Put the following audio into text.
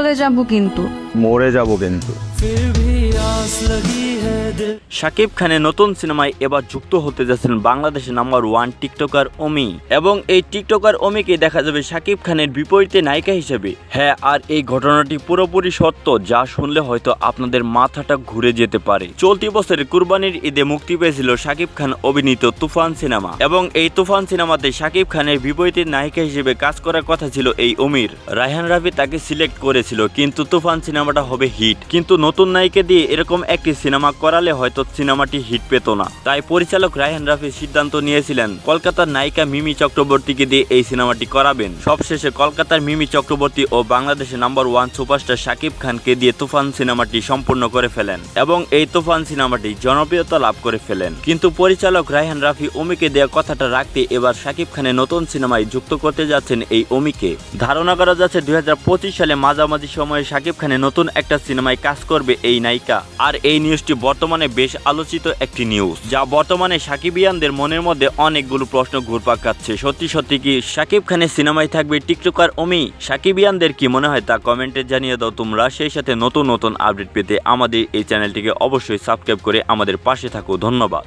চলে যাব কিন্তু। মরে যাব কিন্তু। শাকিব খানের নতুন সিনেমায় এবার যুক্ত হতে যাচ্ছেন বাংলাদেশের নাম্বার 1 টিকটকার অমি, এবং এই টিকটকার অমিকে দেখা যাবে শাকিব খানের বিপরীতে নায়িকা হিসেবে। হ্যাঁ, আর এই ঘটনাটি পুরোপুরি সত্য, যা শুনলে হয়তো আপনাদের মাথাটা ঘুরে যেতে পারে। চলতি বছরের কুরবানির ঈদে মুক্তি পেয়েছিল শাকিব খান অভিনীত তুফান সিনেমা, এবং এই তুফান সিনেমাতে শাকিব খানের বিপরীতে নায়িকা হিসেবে কাজ করার কথা ছিল এই অমির। রায়হান রাফি তাকে সিলেক্ট করেছিল, কিন্তু তুফান সিনেমাটা হবে হিট। কিন্তু নতুন নায়িকা দিয়ে এরকম একটি সিনেমা করালে হয়তো সিনেমাটি হিট পেত না। তাই পরিচালক রায়হান রাফি সিদ্ধান্ত নিয়েছিলেন কলকাতার নায়িকা মিমি চক্রবর্তীকে দিয়ে এই সিনেমাটি করাবেন। সবশেষে কলকাতার মিমি চক্রবর্তী ও বাংলাদেশের নাম্বার 1 সুপারস্টার শাকিব খানকে দিয়ে তুফান সিনেমাটি সম্পূর্ণ করে ফেলেন, এবং এই তুফান সিনেমাটি জনপ্রিয়তা লাভ করে ফেলেন। কিন্তু পরিচালক রায়হান রাফি অমিকে দেওয়া কথাটা রাখতে এবার শাকিব খানের নতুন সিনেমায় যুক্ত করতে যাচ্ছেন এই অমিকে। ধারণা করা যাচ্ছে 2025 সালে মাঝামাঝি সময়ে শাকিব খানের নতুন একটা সিনেমায় কাজ করবে এই নায়িকা। আর এই নিউজটি বর্তমানে বেশ আলোচিত একটি নিউজ, যা বর্তমানে সাকিবিয়ানদের মনের মধ্যে অনেকগুলো প্রশ্ন ঘুরপাক খাচ্ছে। সত্যি সত্যি কি শাকিব খানের সিনেমায় থাকবে টিকটকার অমি? সাকিবিয়ানদের কি মনে হয় তা কমেন্টে জানিয়ে দাও তোমরা। সেই সাথে নতুন নতুন আপডেট পেতে আমাদের এই চ্যানেলটিকে অবশ্যই সাবস্ক্রাইব করে আমাদের পাশে থাকো। ধন্যবাদ।